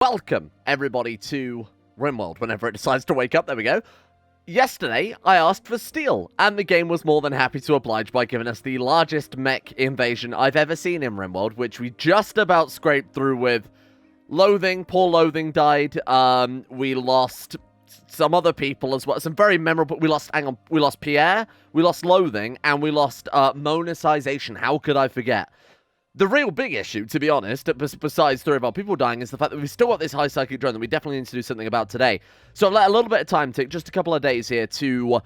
Welcome, everybody, to Rimworld, whenever it decides to wake up. There we go. Yesterday, I asked for steel, and the game was more than happy to oblige by giving us the largest mech invasion I've ever seen in Rimworld, which we just about scraped through with Loathing. Poor Loathing died. We lost some other people as well. Some very memorable... We lost Pierre, we lost Loathing, and we lost Monicization. How could I forget? The real big issue, to be honest, besides 3 of our people dying, is the fact that we've still got this high psychic drone that we definitely need to do something about today. So I've let a little bit of time take, just a couple of days here, to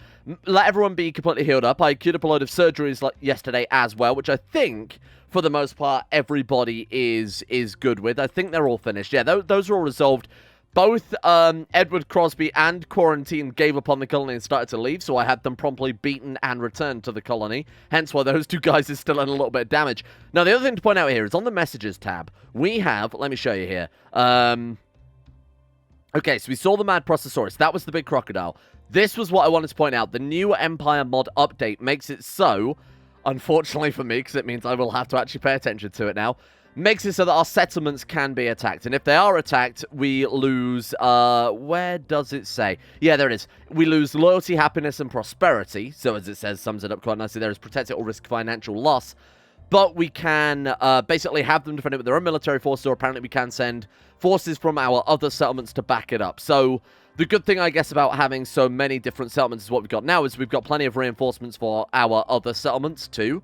let everyone be completely healed up. I queued up a load of surgeries yesterday as well, which I think, for the most part, everybody is good with. I think they're all finished. Yeah, those are all resolved. Both Edward Crosby and Quarantine gave up on the colony and started to leave, so I had them promptly beaten and returned to the colony, hence why those 2 guys are still in a little bit of damage. Now, the other thing to point out here is on the messages tab, we have, let me show you here, okay, so we saw the Mad Processorus, that was the big crocodile. This was what I wanted to point out. The new Empire mod update makes it so, unfortunately for me, because it means I will have to actually pay attention to it now, makes it so that our settlements can be attacked. And if they are attacked, we lose, where does it say? Yeah, there it is. We lose loyalty, happiness, and prosperity. So as it says, sums it up quite nicely. There is protected or risk financial loss. But we can basically have them defend it with their own military forces, or apparently we can send forces from our other settlements to back it up. So the good thing, I guess, about having so many different settlements is what we've got now is we've got plenty of reinforcements for our other settlements too.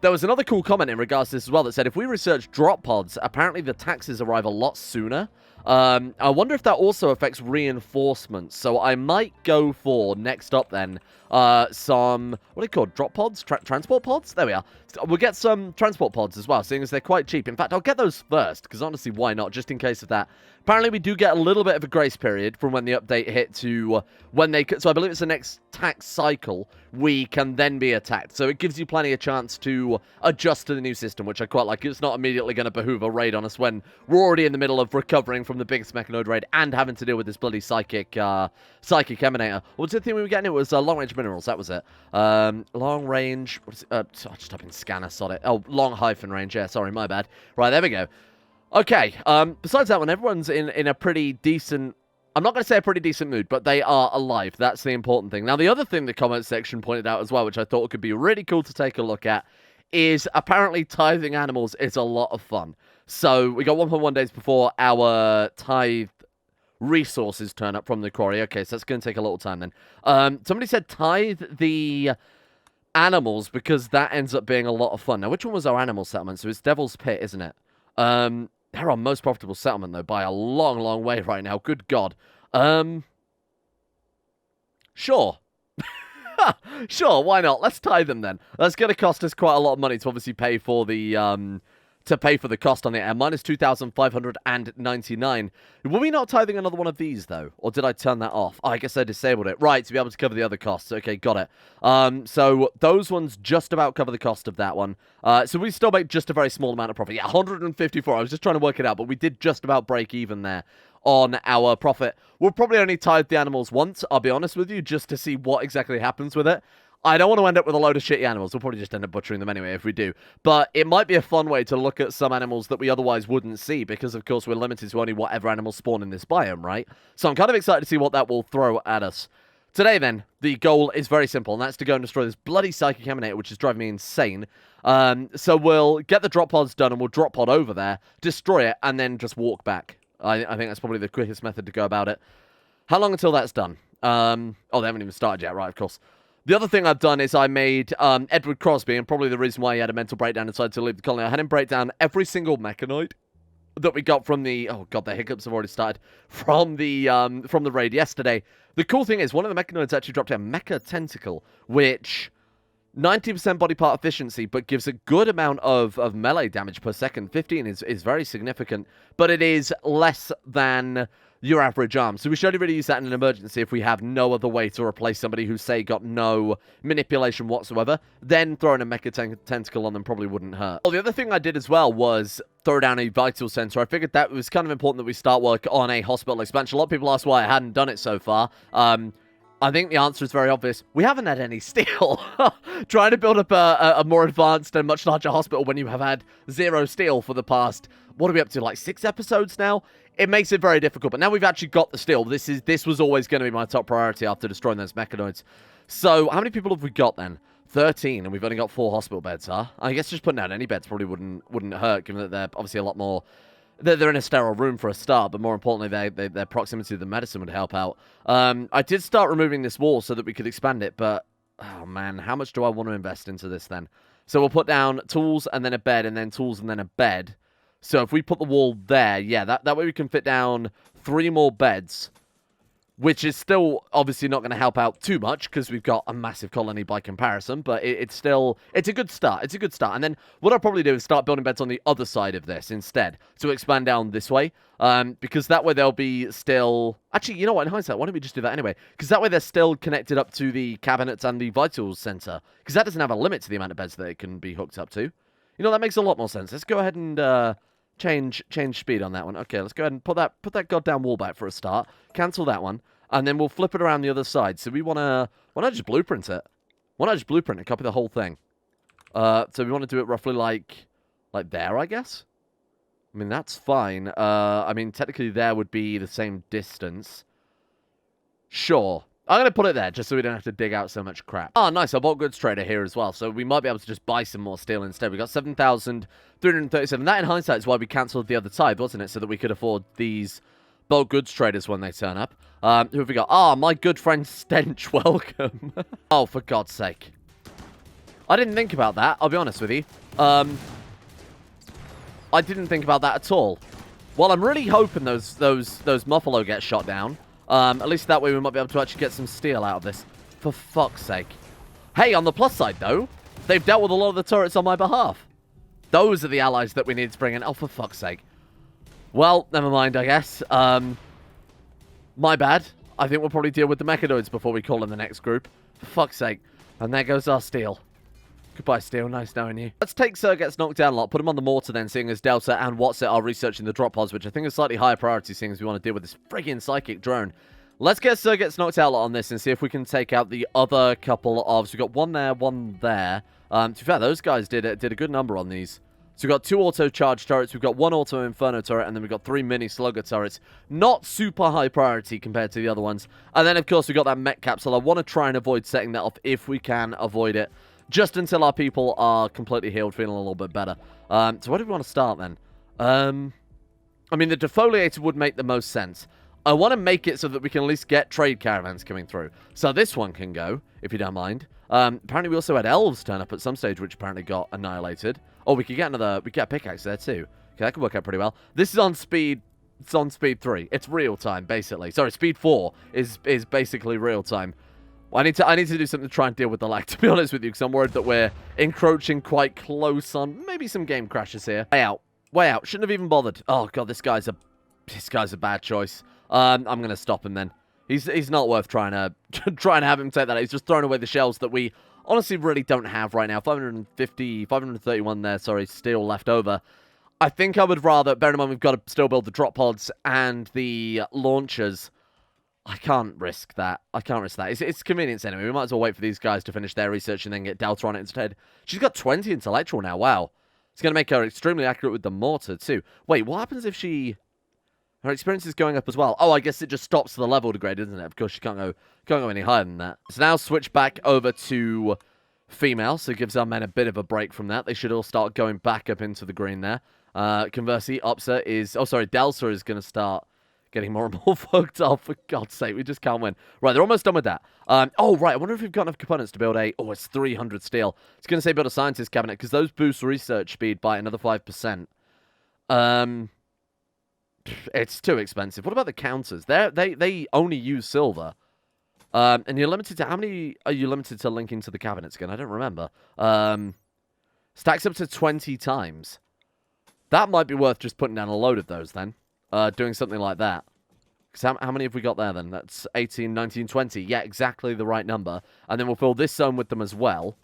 There was another cool comment in regards to this as well that said, if we research drop pods, apparently the taxes arrive a lot sooner. I wonder if that also affects reinforcements. So I might go for, next up then, some, what are they called? Drop pods? Transport pods? There we are. We'll get some transport pods as well, seeing as they're quite cheap. In fact, I'll get those first, because honestly, why not? Just in case of that. Apparently, we do get a little bit of a grace period from when the update hit to when they... So I believe it's the next tax cycle, we can then be attacked. So it gives you plenty of chance to adjust to the new system, which I quite like. It's not immediately going to behoove a raid on us when we're already in the middle of recovering from the biggest mechanoid raid and having to deal with this bloody psychic emanator. What's the thing we were getting? It was long-range minerals. That was it. Long-range... What is it? I just typed in scanner, sod it. Oh, long-range. Yeah, sorry, my bad. Right, there we go. Okay, besides that one, everyone's in a pretty decent... I'm not going to say a pretty decent mood, but they are alive. That's the important thing. Now, the other thing the comment section pointed out as well, which I thought could be really cool to take a look at, is apparently tithing animals is a lot of fun. So, we got 1.1 days before our tithe resources turn up from the quarry. Okay, so that's going to take a little time then. Somebody said tithe the animals because that ends up being a lot of fun. Now, which one was our animal settlement? So, it's Devil's Pit, isn't it? They're our most profitable settlement, though, by a long, long way right now. Good God. Sure. Sure, why not? Let's tie them, then. That's going to cost us quite a lot of money to obviously pay for the, cost on the air. Minus 2,599. Were we not tithing another one of these, though? Or did I turn that off? Oh, I guess I disabled it. Right, to be able to cover the other costs. Okay, got it. So those ones just about cover the cost of that one. So we still make just a very small amount of profit. Yeah, 154. I was just trying to work it out, but we did just about break even there on our profit. We'll probably only tithe the animals once, I'll be honest with you, just to see what exactly happens with it. I don't want to end up with a load of shitty animals. We'll probably just end up butchering them anyway if we do. But it might be a fun way to look at some animals that we otherwise wouldn't see because, of course, we're limited to only whatever animals spawn in this biome, right? So I'm kind of excited to see what that will throw at us. Today, then, the goal is very simple, and that's to go and destroy this bloody psychic emanator, which is driving me insane. So we'll get the drop pods done, and we'll drop pod over there, destroy it, and then just walk back. I think that's probably the quickest method to go about it. How long until that's done? Oh, they haven't even started yet, right, of course. The other thing I've done is I made Edward Crosby, and probably the reason why he had a mental breakdown and decided to leave the colony, I had him break down every single mechanoid that we got from the... Oh, God, the hiccups have already started. From the raid yesterday. The cool thing is, one of the mechanoids actually dropped a mecha tentacle, which... 90% body part efficiency, but gives a good amount of melee damage per second. 15 is very significant, but it is less than your average arm. So we should only really use that in an emergency if we have no other way to replace somebody who, say, got no manipulation whatsoever. Then throwing a mecha tentacle on them probably wouldn't hurt. Well, the other thing I did as well was throw down a vital sensor. I figured that was kind of important that we start work on a hospital expansion. A lot of people asked why I hadn't done it so far. I think the answer is very obvious. We haven't had any steel. Trying to build up a more advanced and much larger hospital when you have had 0 steel for the past, what are we up to, like 6 episodes now? It makes it very difficult. But now we've actually got the steel. This was always going to be my top priority after destroying those mechanoids. So how many people have we got then? 13, and we've only got 4 hospital beds, huh? I guess just putting out any beds probably wouldn't hurt, given that they're obviously a lot more... They're in a sterile room for a start, but more importantly, their proximity to the medicine would help out. I did start removing this wall so that we could expand it, but... Oh, man, how much do I want to invest into this, then? So we'll put down tools, and then a bed, and then tools, and then a bed. So if we put the wall there, yeah, that way we can fit down 3 more beds, which is still obviously not going to help out too much because we've got a massive colony by comparison, but it's a good start. It's a good start. And then what I'll probably do is start building beds on the other side of this instead to expand down this way, because that way they'll be still... Actually, you know what, in hindsight, why don't we just do that anyway? Because that way they're still connected up to the cabinets and the vitals center, because that doesn't have a limit to the amount of beds that it can be hooked up to. You know, that makes a lot more sense. Let's go ahead and change speed on that one. Okay, let's go ahead and put that goddamn wall back for a start. Cancel that one. And then we'll flip it around the other side. So we want to... Why not just blueprint it? Why not just blueprint and copy the whole thing? So we want to do it roughly like there, I guess? I mean, that's fine. I mean, technically there would be the same distance. Sure. I'm going to put it there just so we don't have to dig out so much crap. Oh, nice. I bought goods trader here as well. So we might be able to just buy some more steel instead. We got 7,337. That, in hindsight, is why we cancelled the other tithe, wasn't it? So that we could afford these... bulk goods traders when they turn up. Who have we got? Ah, my good friend Stench, welcome. Oh, for God's sake. I didn't think about that, I'll be honest with you. I didn't think about that at all. Well, I'm really hoping those Muffalo get shot down. At least that way we might be able to actually get some steel out of this. For fuck's sake. Hey, on the plus side, though, they've dealt with a lot of the turrets on my behalf. Those are the allies that we need to bring in. Oh, for fuck's sake. Well, never mind, I guess. My bad. I think we'll probably deal with the mechanoids before we call in the next group. For fuck's sake. And there goes our steel. Goodbye, steel. Nice knowing you. Let's take Sarg gets knocked down a lot. Put him on the mortar then, seeing as Delta and Watson are researching the drop pods, which I think is slightly higher priority, seeing as we want to deal with this friggin' psychic drone. Let's get Sarg gets knocked out a lot on this and see if we can take out the other couple of... So we've got one there, one there. To be fair, those guys did a good number on these. So we've got 2 auto-charge turrets, we've got 1 auto-inferno turret, and then we've got 3 mini-slugger turrets. Not super high priority compared to the other ones. And then, of course, we've got that mech capsule. I want to try and avoid setting that off if we can avoid it, just until our people are completely healed, feeling a little bit better. So where do we want to start, then? I mean, the defoliator would make the most sense. I want to make it so that we can at least get trade caravans coming through. So this one can go, if you don't mind. Apparently, we also had elves turn up at some stage, which apparently got annihilated. Oh, we could get we could get a pickaxe there too. Okay, that could work out pretty well. This is on speed. It's on speed 3. It's real time, basically. Sorry, speed 4 is basically real time. I need to do something to try and deal with the lag, to be honest with you, because I'm worried that we're encroaching quite close on maybe some game crashes here. Way out. Way out. Shouldn't have even bothered. Oh god, this guy's a bad choice. I'm gonna stop him then. He's not worth trying to have him take that. He's just throwing away the shells that we honestly really don't have right now. 531 there, sorry, steel left over. I think I would rather, bear in mind we've got to still build the drop pods and the launchers. I can't risk that. It's convenience anyway. We might as well wait for these guys to finish their research and then get Delta on it instead. She's got 20 intellectual now, wow. It's going to make her extremely accurate with the mortar too. Wait, what happens if she... Her experience is going up as well. Oh, I guess it just stops the level degrade, doesn't it? Of course, she can't go any higher than that. So now switch back over to female, so it gives our men a bit of a break from that. They should all start going back up into the green there. Conversely, Opsa is... Oh, sorry, Delsa is going to start getting more and more fucked up. For God's sake, we just can't win. Right, they're almost done with that. Oh, right, I wonder if we've got enough components to build a... Oh, it's 300 steel. It's going to say build a scientist cabinet, because those boost research speed by another 5%. It's too expensive. What about the counters? They only use silver. And you're limited to... How many are you limited to linking to the cabinets again? I don't remember. Stacks up to 20 times. That might be worth just putting down a load of those then. Doing something like that. Because how many have we got there then? That's 18, 19, 20. Yeah, exactly the right number. And then we'll fill this zone with them as well.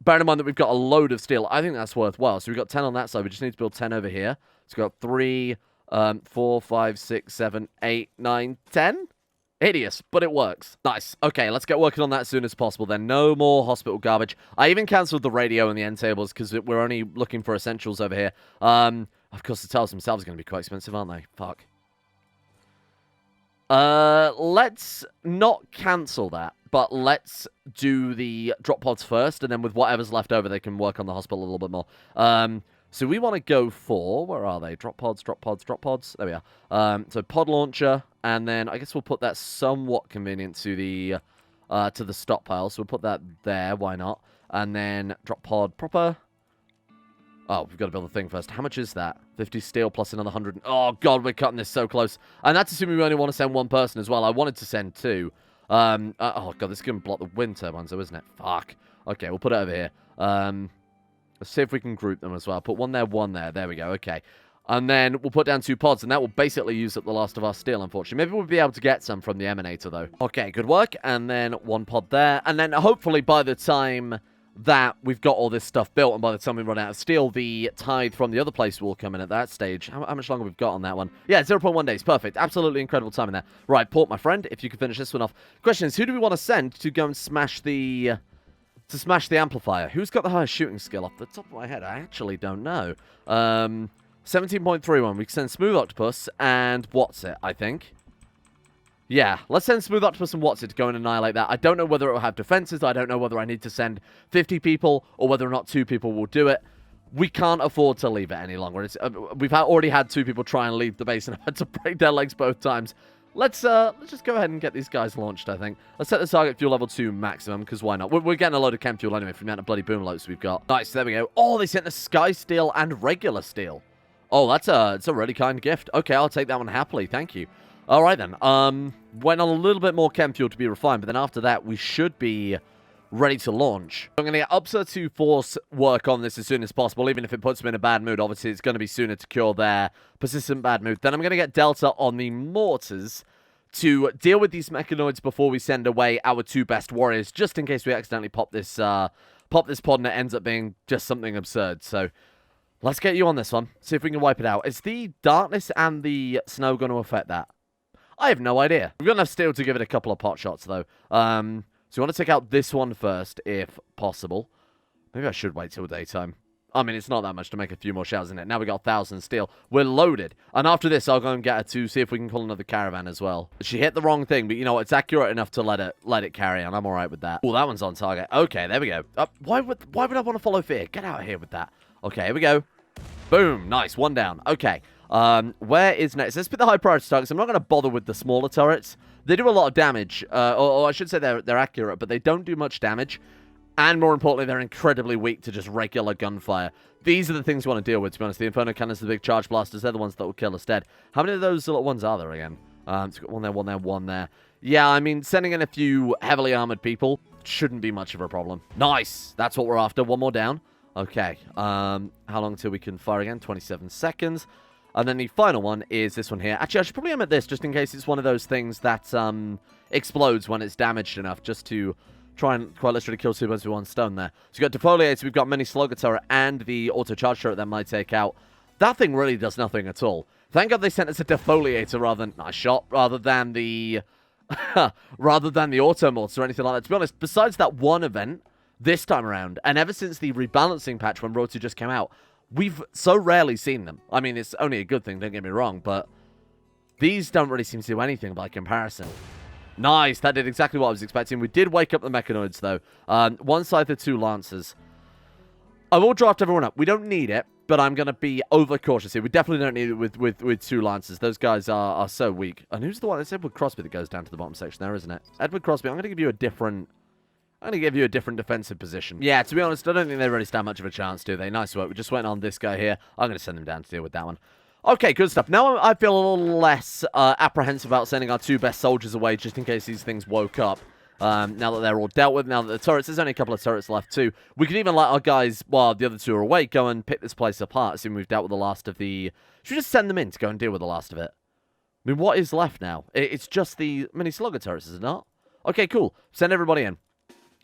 Bear in mind that we've got a load of steel. I think that's worthwhile. So we've got 10 on that side. We just need to build 10 over here. So we've got 3, 4, 5, 6, 7, 8, 9, 10. Hideous, but it works. Nice. Okay, let's get working on that as soon as possible then. No more hospital garbage. I even cancelled the radio and the end tables because we're only looking for essentials over here. Of course, the tiles themselves are going to be quite expensive, aren't they? Fuck. Let's not cancel that, but let's do the drop pods first, and then with whatever's left over, they can work on the hospital a little bit more. So we want to go for, where are they? Drop pods, drop pods, drop pods. There we are. So pod launcher, and then I guess we'll put that somewhat convenient to the stockpile. So we'll put that there. Why not? And then drop pod proper. Oh, we've got to build the thing first. How much is that? 50 steel plus another 100. Oh, God, we're cutting this so close. And that's assuming we only want to send one person as well. I wanted to send two. Oh, God, this is going to block the wind turbines, though, isn't it? Fuck. Okay, we'll put it over here. Let's see if we can group them as well. Put one there, one there. There we go. Okay. And then we'll put down 2 pods, and that will basically use up the last of our steel, unfortunately. Maybe we'll be able to get some from the emanator, though. Okay, good work. And then 1 pod there. And then hopefully by the time that we've got all this stuff built, and by the time we run out of steel, the tithe from the other place will come in at that stage. How much longer we've got on that one? Yeah, 0.1 days. Perfect. Absolutely incredible time in there. Right, Port, my friend, if you could finish this one off. Question is, who do we want to send to go and smash the amplifier? Who's got the highest shooting skill? Off the top of my head, I actually don't know. 17.31. We can send Smooth Octopus and What's It, I think. Yeah, let's send Smooth Octopus and What's It to go and annihilate that. I don't know whether it will have defenses. I don't know whether I need to send 50 people or whether or not 2 people will do it. We can't afford to leave it any longer. We've already had 2 people try and leave the base and I've had to break their legs both times. Let's just go ahead and get these guys launched, I think. Let's set the target fuel level to maximum, because why not? We're getting a load of chem fuel anyway from the amount of bloody boom loads we've got. Nice, there we go. Oh, they sent us sky steel and regular steel. Oh, it's a really kind gift. Okay, I'll take that one happily. Thank you. All right, then. Went on a little bit more chem fuel to be refined, but then after that, we should be ready to launch. I'm going to get Upser to force work on this as soon as possible, even if it puts them in a bad mood. Obviously, it's going to be sooner to cure their persistent bad mood. Then I'm going to get Delta on the mortars to deal with these mechanoids before we send away our 2 best warriors, just in case we accidentally pop this pod and it ends up being just something absurd. So let's get you on this one. See if we can wipe it out. Is the darkness and the snow going to affect that? I have no idea. We're going to have steel to give it a couple of pot shots, though. So we want to take out this one first, if possible. Maybe I should wait till daytime. I mean, it's not that much to make a few more shells in it. Now we got 1,000 steel. We're loaded. And after this, I'll go and get her to see if we can call another caravan as well. She hit the wrong thing, but you know, it's accurate enough to let it carry on. I'm all right with that. Oh, that one's on target. Okay, there we go. Why would I want to follow fear? Get out of here with that. Okay, here we go. Boom. Nice. 1 down. Okay. Where is next? Let's pick the high priority targets. I'm not going to bother with the smaller turrets. They do a lot of damage. Or I should say they're accurate, but they don't do much damage. And more importantly, they're incredibly weak to just regular gunfire. These are the things we want to deal with, to be honest. The Inferno Cannons, the big charge blasters, they're the ones that will kill us dead. How many of those little ones are there again? It's got 1 there, 1 there, 1 there. Yeah, I mean, sending in a few heavily armored people shouldn't be much of a problem. Nice! That's what we're after. 1 more down. Okay. How long until we can fire again? 27 seconds. And then the final one is this one here. Actually, I should probably omit this, just in case it's one of those things that explodes when it's damaged enough, just to try and quite literally kill 2 birds with 1 stone there. So we've got defoliator, we've got mini slugger turret, and the auto charge turret that might take out. That thing really does nothing at all. Thank God they sent us a defoliator rather than rather than the auto mortars or anything like that. To be honest, besides that one event this time around, and ever since the rebalancing patch when Road 2 just came out, we've so rarely seen them. I mean, it's only a good thing, don't get me wrong, but these don't really seem to do anything by comparison. Nice, that did exactly what I was expecting. We did wake up the mechanoids, though. 1 scyther, 2 lancers. I will draft everyone up. We don't need it, but I'm going to be overcautious here. We definitely don't need it with 2 lancers. Those guys are so weak. And who's the one? It's Edward Crosby that goes down to the bottom section there, isn't it? Edward Crosby, I'm going to give you a different defensive position. Yeah, to be honest, I don't think they really stand much of a chance, do they? Nice work. We just went on this guy here. I'm going to send them down to deal with that one. Okay, good stuff. Now I feel a little less apprehensive about sending our 2 best soldiers away, just in case these things woke up. Now that they're all dealt with, now that the turrets, there's only a couple of turrets left too. We can even let our guys, while the other 2 are awake, go and pick this place apart, assuming we've dealt with the last of the... Should we just send them in to go and deal with the last of it? I mean, what is left now? It's just the mini slugger turrets, is it not? Okay, cool. Send everybody in.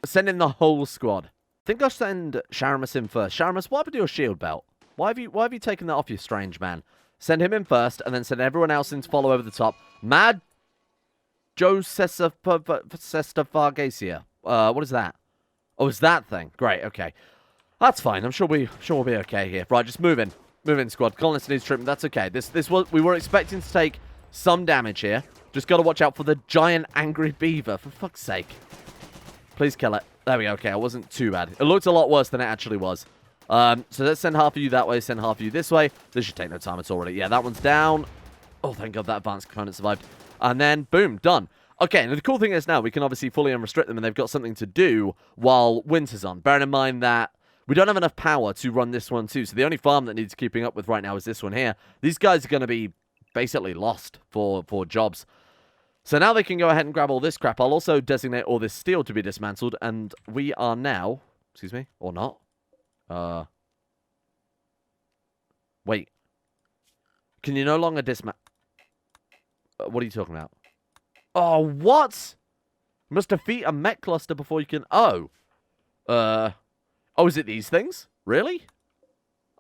Send in the whole squad. I think I'll send Sharamus in first. Sharamus, what happened to your shield belt? Why have you taken that off, you strange man? Send him in first, and then send everyone else in to follow over the top. Mad Josephagacia. What is that? Oh, it's that thing. Great, okay. That's fine. I'm sure we'll be okay here. Right, just move in. Move in, squad. Colonist needs treatment. That's okay. We were expecting to take some damage here. Just got to watch out for the giant angry beaver, for fuck's sake. Please kill it. There we go. Okay, it wasn't too bad. It looked a lot worse than it actually was. So let's send half of you that way, send half of you this way. This should take no time at all, already. Yeah, that one's down. Oh, thank God that advanced component survived. And then, boom, done. Okay, and the cool thing is now we can obviously fully unrestrict them and they've got something to do while winter's on. Bearing in mind that we don't have enough power to run this one too. So the only farm that needs keeping up with right now is this one here. These guys are going to be basically lost for jobs. So now they can go ahead and grab all this crap. I'll also designate all this steel to be dismantled. And we are now... Excuse me? Or not? Wait. Can you no longer dismantle... what are you talking about? Oh, what? You must defeat a mech cluster before you can... Oh, is it these things? Really?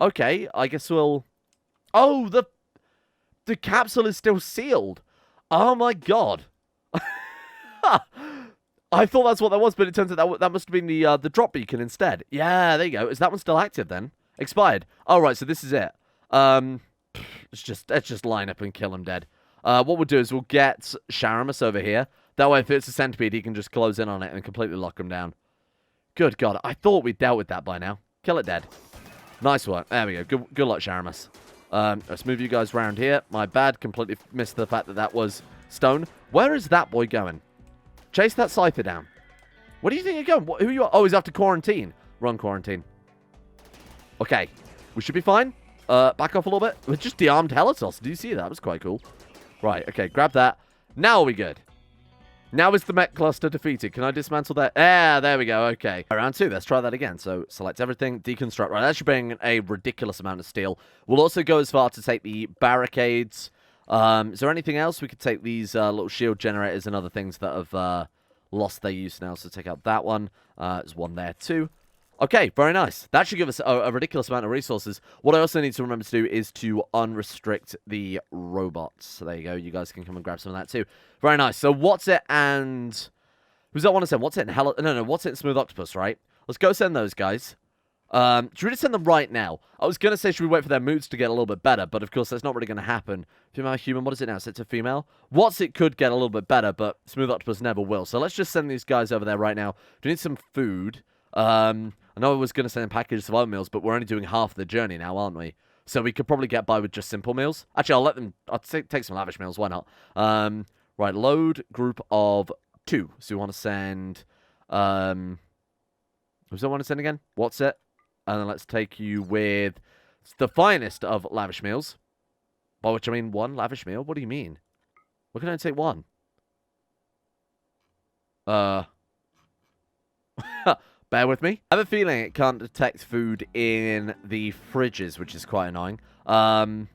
Okay, I guess we'll... Oh, the capsule is still sealed. Oh my God. I thought that's what that was, but it turns out that must have been the drop beacon instead. Yeah, there you go. Is that one still active then? Expired. Oh, right, so this is it. Let's just line up and kill him dead. What we'll do is we'll get Sharamus over here. That way, if it's a centipede, he can just close in on it and completely lock him down. Good God. I thought we'd dealt with that by now. Kill it dead. Nice one. There we go. Good luck, Sharamus. Let's move you guys around here. My bad. Completely missed the fact that that was stone. Where is that boy going? Chase that Scyther down. Where do you think you're going? Who are you? Oh, he's after quarantine. Run quarantine. Okay. We should be fine. Back off a little bit. We're just de-armed Helitos. Do you see that? That was quite cool. Right. Okay. Grab that. Now are we good? Now is the mech cluster defeated. Can I dismantle that? Yeah, there we go. Okay. Round 2. Let's try that again. So select everything. Deconstruct. Right. That should bring a ridiculous amount of steel. We'll also go as far to take the barricades. Is there anything else? We could take these little shield generators and other things that have lost their use now. So take out that one. There's one there too. Okay, very nice. That should give us a ridiculous amount of resources. What I also need to remember to do is to unrestrict the robots. So there you go. You guys can come and grab some of that too. Very nice. So what's it and... Who's that one to send? What's it and Hell... No, what's it and Smooth Octopus, right? Let's go send those guys. Should we just send them right now? I was going to say, should we wait for their moods to get a little bit better? But of course, that's not really going to happen. Female, human, what is it now? Set to female? What's it could get a little bit better, but Smooth Octopus never will. So let's just send these guys over there right now. Do we need some food? I know I was going to send packages of own meals, but we're only doing half the journey now, aren't we? So we could probably get by with just simple meals. Actually, I'll take some lavish meals. Why not? Right, load group of 2. So we want to send, who's that want to send again? What's it? And then let's take you with the finest of lavish meals. By which I mean 1 lavish meal. What do you mean? We're going to take 1. Bear with me. I have a feeling it can't detect food in the fridges, which is quite annoying. In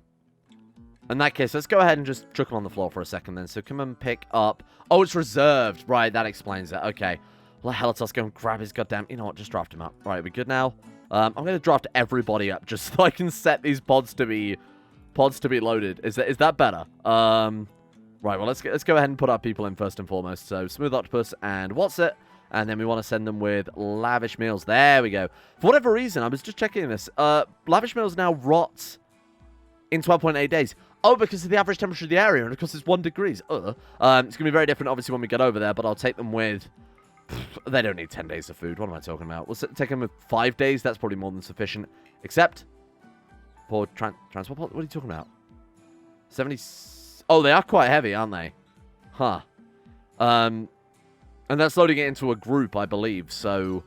that case, let's go ahead and just chuck them on the floor for a second then. So come and pick up... Oh, it's reserved. Right, that explains it. Okay. Let Helitos go and grab his goddamn... You know what? Just draft him up. Right, we good now? I'm going to draft everybody up just so I can set these pods to be loaded. Is that better? Right, well, let's go ahead and put our people in first and foremost. So, Smooth Octopus and what's it? And then we want to send them with lavish meals. There we go. For whatever reason, I was just checking this. Lavish meals now rot in 12.8 days. Oh, because of the average temperature of the area. And of course, it's 1 degree. It's going to be very different, obviously, when we get over there. But I'll take them with... They don't need 10 days of food. What am I talking about? We'll take them with 5 days. That's probably more than sufficient. Except for transport. What are you talking about? 70... Oh, they are quite heavy, aren't they? Huh. And that's loading it into a group, I believe, so...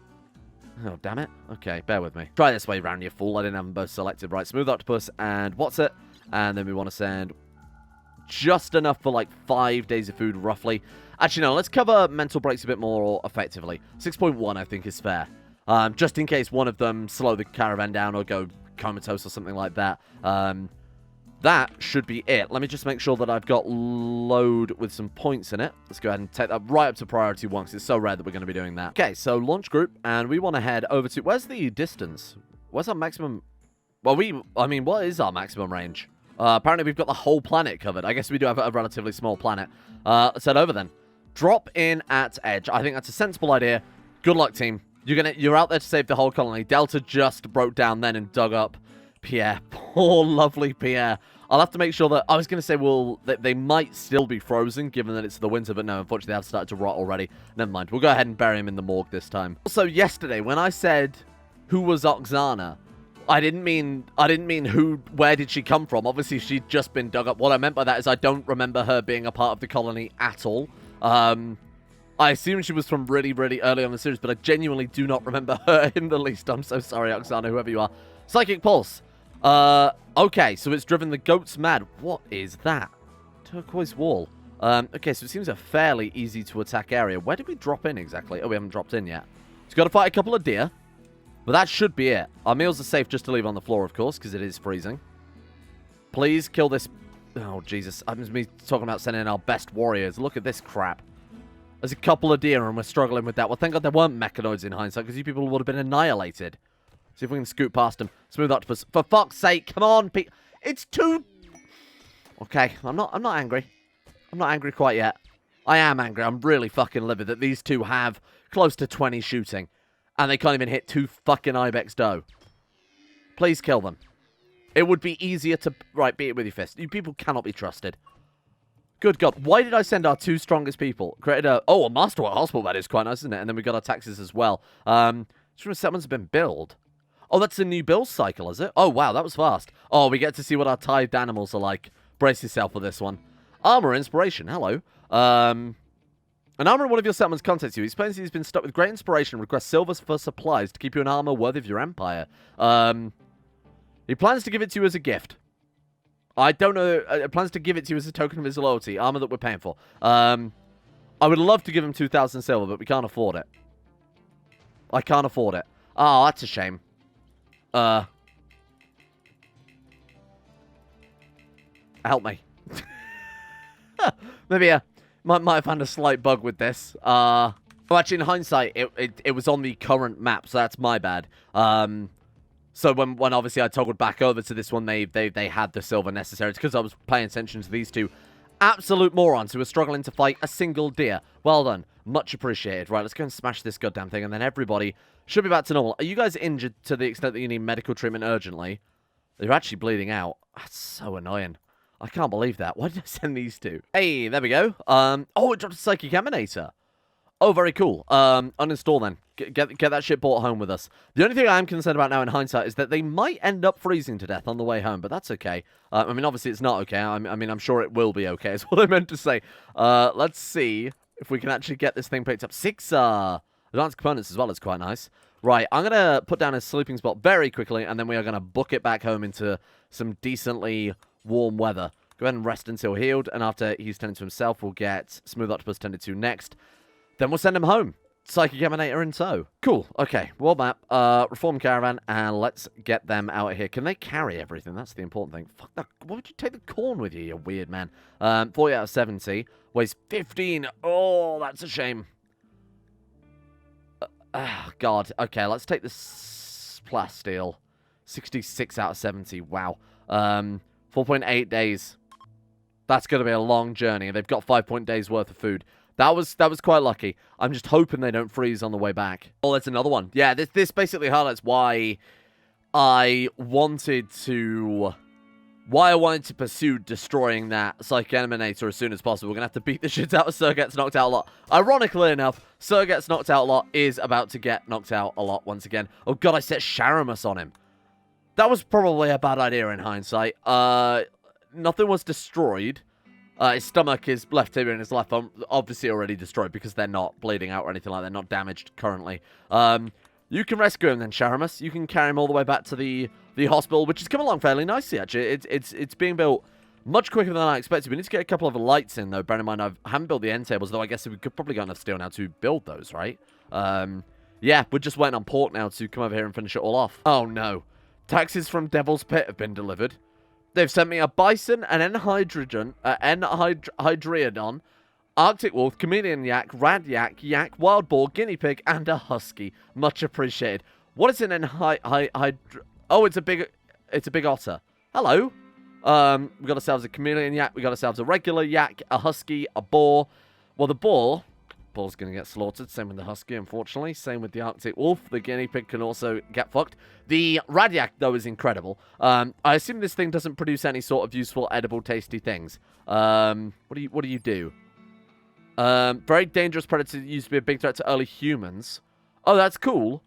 Oh, damn it. Okay, bear with me. Try this way round, you fool. I didn't have them both selected. Right, Smooth Octopus and what's it? And then we want to send just enough for, like, 5 days of food, roughly. Actually, no, let's cover mental breaks a bit more effectively. 6.1, I think, is fair. Just in case one of them slow the caravan down or go comatose or something like that. That should be it. Let me just make sure that I've got load with some points in it. Let's go ahead and take that right up to priority 1, because it's so rare that we're going to be doing that. Okay, so launch group, and we want to head over to... Where's the distance? Where's our maximum... Well, what is our maximum range? Apparently, we've got the whole planet covered. I guess we do have a relatively small planet. Let's head over then. Drop in at edge. I think that's a sensible idea. Good luck, team. You're out there to save the whole colony. Delta just broke down then and dug up Pierre. Poor lovely Pierre. I'll have to make sure that... I was going to say, well, they might still be frozen, given that it's the winter, but no, unfortunately, they have started to rot already. Never mind. We'll go ahead and bury him in the morgue this time. Also, yesterday, when I said, who was Oksana, I didn't mean where did she come from? Obviously, she'd just been dug up. What I meant by that is I don't remember her being a part of the colony at all. I assume she was from really, really early on in the series, but I genuinely do not remember her in the least. I'm so sorry, Oksana, whoever you are. Psychic Pulse. Okay, so it's driven the goats mad. What is that? Turquoise wall. Okay, so it seems a fairly easy to attack area. Where did we drop in exactly? Oh, we haven't dropped in yet. It's got to fight a couple of deer. But that should be it. Our meals are safe just to leave on the floor, of course, because it is freezing. Please kill this... Oh, Jesus. I'm just me talking about sending in our best warriors. Look at this crap. There's a couple of deer, and we're struggling with that. Well, thank God there weren't mechanoids in hindsight, because you people would have been annihilated. See if we can scoot past them. Smooth octopus. For fuck's sake, come on, it's too... Okay, I'm not angry. I'm not angry quite yet. I am angry. I'm really fucking livid that these two have close to 20 shooting. And they can't even hit 2 fucking ibex doe. Please kill them. It would be easier to... Right, beat it with your fist. You people cannot be trusted. Good God. Why did I send our 2 strongest people? Created a... Oh, a masterwork hospital, that is quite nice, isn't it? And then we got our taxes as well. Settlements have been built. Oh, that's a new build cycle, is it? Oh, wow, that was fast. Oh, we get to see what our tithed animals are like. Brace yourself for this one. Armor inspiration. Hello. An armor in one of your settlements contacts you. He explains he's been stuck with great inspiration and requests silver for supplies to keep you an armor worthy of your empire. He plans to give it to you as a gift. I don't know. Plans to give it to you as a token of his loyalty. Armor that we're paying for. I would love to give him 2,000 silver, but we can't afford it. I can't afford it. Oh, that's a shame. Help me. Maybe might have found a slight bug with this. Well, actually, in hindsight, it was on the current map, so that's my bad. So when obviously I toggled back over to this one, they had the silver necessary. It's because I was paying attention to these two absolute morons who were struggling to fight a single deer. Well done. Much appreciated. Right, let's go and smash this goddamn thing, and then everybody should be back to normal. Are you guys injured to the extent that you need medical treatment urgently? You're actually bleeding out. That's so annoying. I can't believe that. Why did I send these two? Hey, there we go. Oh, it dropped a psychic emanator. Oh, very cool. Uninstall then. Get that shit brought home with us. The only thing I'm concerned about now in hindsight is that they might end up freezing to death on the way home, but that's okay. I mean, obviously it's not okay. I mean, I'm sure it will be okay, is what I meant to say. Let's see if we can actually get this thing picked up. 6 advanced components as well is quite nice. Right, I'm going to put down a sleeping spot very quickly, and then we are going to book it back home into some decently warm weather. Go ahead and rest until healed, and after he's tended to himself, we'll get Smooth Octopus tended to next. Then we'll send him home. Psychic Emanator in tow. Cool. Okay. World map. Reform Caravan. And let's get them out of here. Can they carry everything? That's the important thing. Fuck that. Why would you take the corn with you, you weird man? 40 out of 70. Weighs 15. Oh, that's a shame. God. Okay, let's take this plasteel. 66 out of 70. Wow. 4.8 days. That's going to be a long journey. They've got 5 days worth of food. That was quite lucky. I'm just hoping they don't freeze on the way back. Oh, that's another one. Yeah, this basically highlights why I wanted to pursue destroying that Psychic Emanator as soon as possible. We're going to have to beat the shit out of Sarg gets knocked out a lot. Ironically enough, Sarg gets knocked out a lot is about to get knocked out a lot once again. Oh god, I set Sharamus on him. That was probably a bad idea in hindsight. Nothing was destroyed. His stomach is left here and his left arm obviously already destroyed because they're not bleeding out or anything like that. They're not damaged currently. You can rescue him then, Sharamus. You can carry him all the way back to the hospital, which has come along fairly nicely, actually. It's being built much quicker than I expected. We need to get a couple of lights in, though. Bear in mind, I haven't built the end tables, though I guess we could probably get enough steel now to build those, right? Yeah, we're just waiting on Pork now to come over here and finish it all off. Oh, no. Taxes from Devil's Pit have been delivered. They've sent me a bison, an enhydriodon, Arctic wolf, chameleon yak, rad yak, wild boar, guinea pig, and a husky. Much appreciated. What is an Oh, it's a big otter. Hello. We got ourselves a chameleon yak. We got ourselves a regular yak, a husky, a boar. Well, the boar bull's going to get slaughtered. Same with the husky, unfortunately. Same with the Arctic wolf. The guinea pig can also get fucked. The Radiac, though, is incredible. I assume this thing doesn't produce any sort of useful, edible, tasty things. What do you do? Very dangerous predator used to be a big threat to early humans. Oh, that's cool,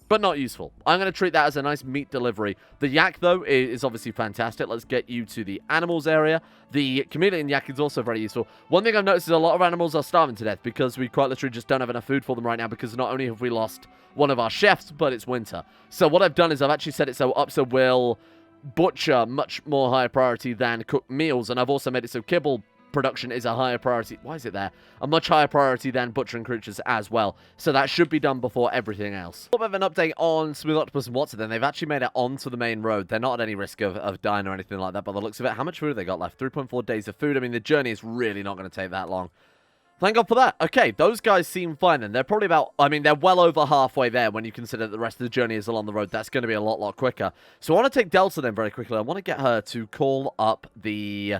but not useful. I'm going to treat that as a nice meat delivery. The yak, though, is obviously fantastic. Let's get you to the animals area. The chameleon yak is also very useful. One thing I've noticed is a lot of animals are starving to death because we quite literally just don't have enough food for them right now, because not only have we lost one of our chefs, but it's winter. So what I've done is I've actually set it so we'll butcher much more higher priority than cook meals, and I've also made it so kibble production is a higher priority. Why is it there? A much higher priority than butchering creatures as well. So that should be done before everything else. A little bit of an update on Smooth Octopus and Watson. Then they've actually made it onto the main road. They're not at any risk of dying or anything like that, by the looks of it. How much food have they got left? 3.4 days of food. I mean, the journey is really not going to take that long. Thank God for that. Okay, those guys seem fine then. They're probably about, I mean, they're well over halfway there when you consider that the rest of the journey is along the road. That's going to be a lot quicker. So I want to take Delta then very quickly. I want to get her to call up the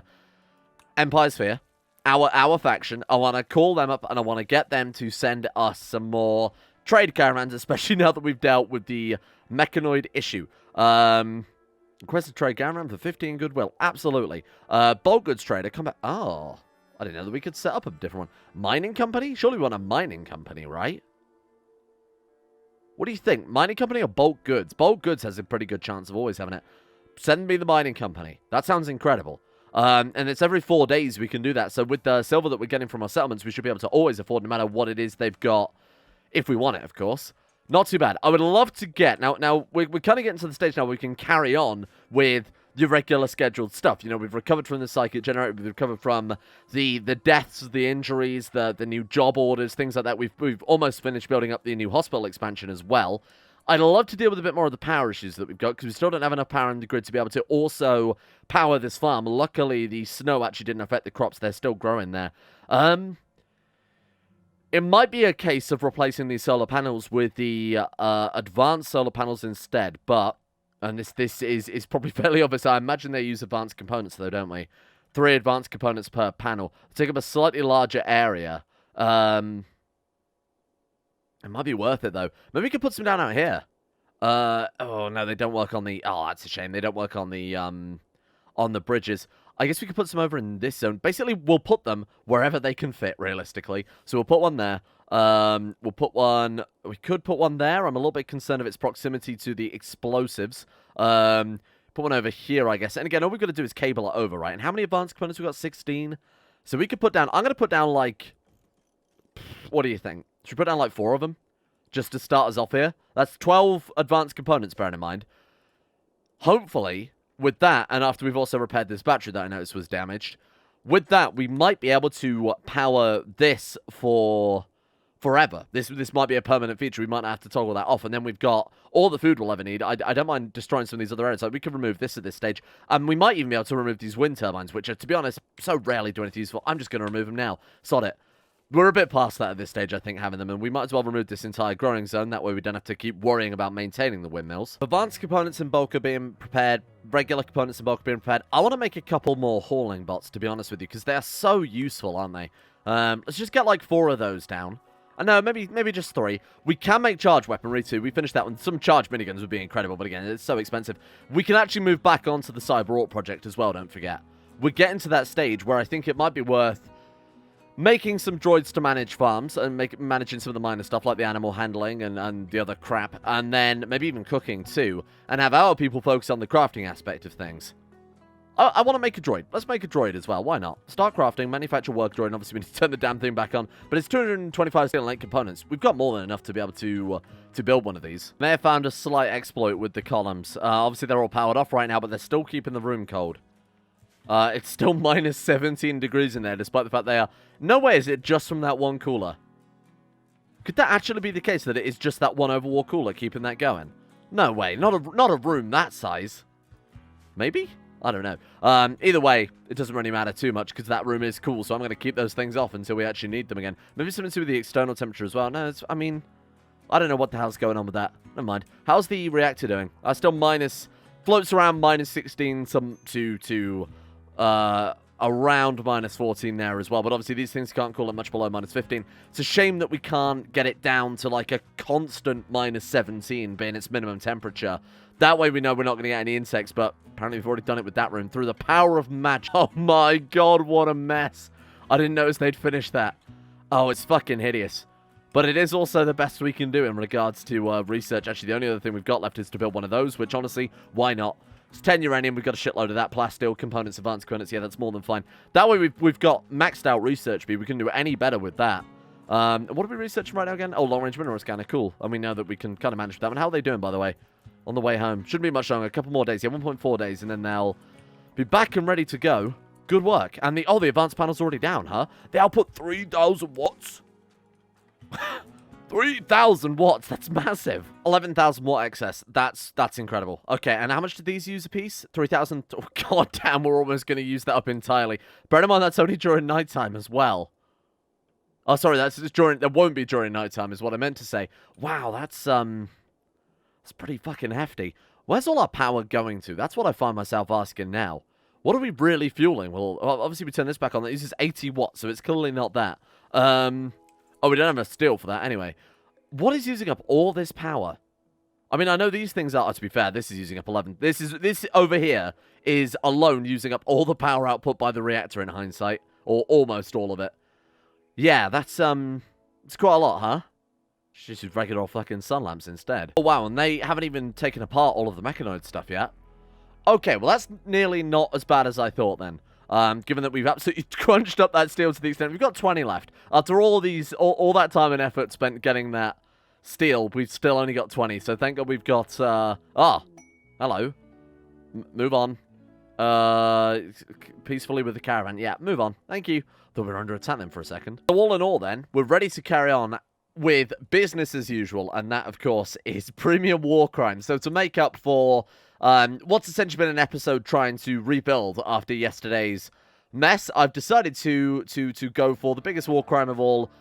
Empire Sphere. Our faction. I want to call them up and I want to get them to send us some more trade caravans, especially now that we've dealt with the mechanoid issue. Request a trade caravan for 15 goodwill. Absolutely. Bulk goods trader, come back. Oh, I didn't know that we could set up a different one. Mining company? Surely we want a mining company, right? What do you think? Mining company or bulk goods? Bulk goods has a pretty good chance of always having it. Send me the mining company. That sounds incredible. And it's every 4 days we can do that. So with the silver that we're getting from our settlements, we should be able to always afford no matter what it is they've got. If we want it, of course. Not too bad. I would love to get... Now we're kind of getting to the stage now where we can carry on with your regular scheduled stuff. You know, we've recovered from the psychic generator. We've recovered from the deaths, the injuries, the new job orders, things like that. We've almost finished building up the new hospital expansion as well. I'd love to deal with a bit more of the power issues that we've got, because we still don't have enough power in the grid to be able to also power this farm. Luckily, the snow actually didn't affect the crops. They're still growing there. It might be a case of replacing these solar panels with the advanced solar panels instead, but, and this is probably fairly obvious, I imagine they use advanced components though, don't we? 3 advanced components per panel. Take up a slightly larger area. It might be worth it, though. Maybe we could put some down out here. Oh, no, they don't work on the... Oh, that's a shame. They don't work on the bridges. I guess we could put some over in this zone. Basically, we'll put them wherever they can fit, realistically. So we'll put one there. We'll put one... We could put one there. I'm a little bit concerned of its proximity to the explosives. Put one over here, I guess. And again, all we've got to do is cable it over, right? And how many advanced components? We've got 16. So we could put down... I'm going to put down, like... What do you think? Should we put down like 4 of them? Just to start us off here? That's 12 advanced components, bearing in mind. Hopefully, with that, and after we've also repaired this battery that I noticed was damaged, with that, we might be able to power this for forever. This might be a permanent feature. We might not have to toggle that off, and then we've got all the food we'll ever need. I don't mind destroying some of these other areas. Like, we could remove this at this stage. And we might even be able to remove these wind turbines, which are, to be honest, so rarely do anything useful. I'm just going to remove them now. Sod it. We're a bit past that at this stage, I think, having them, and we might as well remove this entire growing zone. That way we don't have to keep worrying about maintaining the windmills. Advanced components in bulk are being prepared. Regular components in bulk are being prepared. I want to make a couple more hauling bots, to be honest with you, because they're so useful, aren't they? Let's just get like 4 of those down. No, maybe just 3. We can make charge weaponry too. We finished that one. Some charge miniguns would be incredible, but again, it's so expensive. We can actually move back onto the Cyber Orc project as well, don't forget. We're getting to that stage where I think it might be worth making some droids to manage farms and managing some of the minor stuff like the animal handling and the other crap, and then maybe even cooking too, and have our people focus on the crafting aspect of things. I want to make a droid. Let's make a droid as well. Why not? Start crafting, manufacture work droid, and obviously we need to turn the damn thing back on, but it's 225 steel and 8 components. We've got more than enough to be able to build one of these. May have found a slight exploit with the columns. Obviously they're all powered off right now, but they're still keeping the room cold. It's still minus 17 degrees in there, despite the fact they are... No way is it just from that one cooler. Could that actually be the case, that it is just that one overwall cooler keeping that going? No way. Not a room that size. Maybe? I don't know. Either way, it doesn't really matter too much, because that room is cool, so I'm going to keep those things off until we actually need them again. Maybe something to do with the external temperature as well. No, I mean, I don't know what the hell's going on with that. Never mind. How's the reactor doing? Still minus... Floats around minus 16 some to around minus 14 there as well. But obviously, these things can't cool it much below minus 15. It's a shame that we can't get it down to like a constant minus 17 being its minimum temperature. That way we know we're not going to get any insects, but apparently we've already done it with that room through the power of magic. Oh my god, what a mess. I didn't notice they'd finished that. Oh, it's fucking hideous. But it is also the best we can do in regards to research. Actually, the only other thing we've got left is to build one of those, which honestly, why not? It's 10 uranium, we've got a shitload of that. Plasteel, components, advanced components, yeah, that's more than fine. That way we've got maxed out research speed. We can do any better with that. What are we researching right now again? Oh, long-range mineral scanner, cool. And we know that we can kind of manage that one. How are they doing, by the way? On the way home. Shouldn't be much longer, a couple more days. Yeah, 1.4 days, and then they'll be back and ready to go. Good work. And the advanced panel's already down, huh? They output 3,000 watts. 3,000 watts, that's massive. 11,000 watt excess, that's incredible. Okay, and how much did these use a piece? 3,000, oh god damn, we're almost going to use that up entirely. Bear in mind, that's only during nighttime as well. Oh, sorry, that's just during, that won't be during nighttime is what I meant to say. Wow, that's pretty fucking hefty. Where's all our power going to? That's what I find myself asking now. What are we really fueling? Well, obviously we turn this back on, that uses 80 watts, so it's clearly not that. Oh, we don't have enough steel for that. Anyway, what is using up all this power? I mean, I know these things are, to be fair, this is using up 11. This over here is alone using up all the power output by the reactor in hindsight. Or almost all of it. Yeah, that's, it's quite a lot, huh? Just use regular old fucking sun lamps instead. Oh, wow, and they haven't even taken apart all of the mechanoid stuff yet. Okay, well, that's nearly not as bad as I thought then. Given that we've absolutely crunched up that steel to the extent we've got 20 left. After all all that time and effort spent getting that steel, we've still only got 20. So thank God we've got, hello. Move on. Peacefully with the caravan. Yeah, move on. Thank you. Thought we were under attack then for a second. So all in all then, we're ready to carry on with business as usual. And that, of course, is premium war crime. So to make up for what's essentially been an episode trying to rebuild after yesterday's mess, I've decided to go for the biggest war crime of all,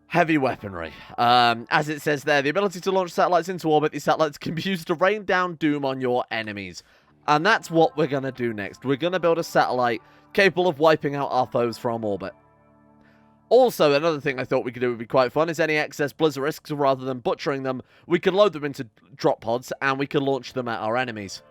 heavy weaponry. As it says there, the ability to launch satellites into orbit. These satellites can be used to rain down doom on your enemies. And that's what we're going to do next. We're going to build a satellite capable of wiping out our foes from orbit. Also, another thing I thought we could do would be quite fun is any excess Blizzarisks, rather than butchering them, we could load them into drop pods and we could launch them at our enemies.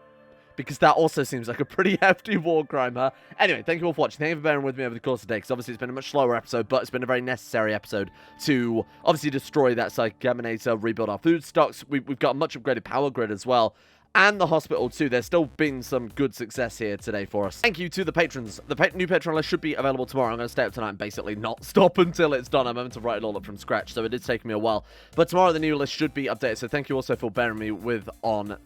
Because that also seems like a pretty hefty war crime, huh? Anyway, thank you all for watching. Thank you for bearing with me over the course of the day, because obviously it's been a much slower episode, but it's been a very necessary episode to obviously destroy that Psychic Emanator, rebuild our food stocks. We've got a much upgraded power grid as well. And the hospital too. There's still been some good success here today for us. Thank you to the patrons. The new patron list should be available tomorrow. I'm going to stay up tonight and basically not stop until it's done. I'm having to write it all up from scratch, so it did take me a while. But tomorrow the new list should be updated, so thank you also for bearing with me on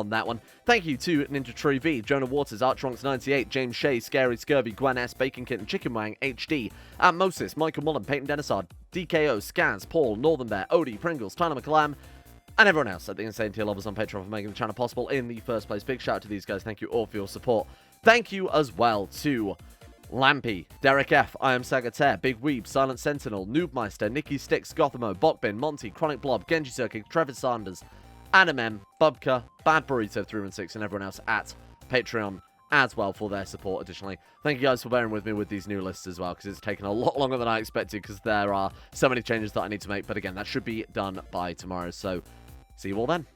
that one. Thank you to Ninja Tree V, Jonah Waters, Archronx98, James Shea, Scary Scurvy, Gwen S, Bacon Kitten, Chicken Wang, HD, Moses, Michael Mullen, Peyton Denisard, DKO, Scans, Paul, Northern Bear, Odie, Pringles, Tyler McClam, and everyone else at the Insane Tier Lovers on Patreon for making the channel possible in the first place. Big shout out to these guys. Thank you all for your support. Thank you as well to Lampy, Derek F, I Am Sagataire, Big Weeb, Silent Sentinel, Noobmeister, Nikki Sticks, Gothamo, Bokbin, Monty, Chronic Blob, Genji Circuit, Trevor Sanders, Animem, Bubka, Bad Burrito 316, and everyone else at Patreon as well for their support additionally. Thank you guys for bearing with me with these new lists as well, because it's taken a lot longer than I expected, because there are so many changes that I need to make. But again, that should be done by tomorrow, so see you all then.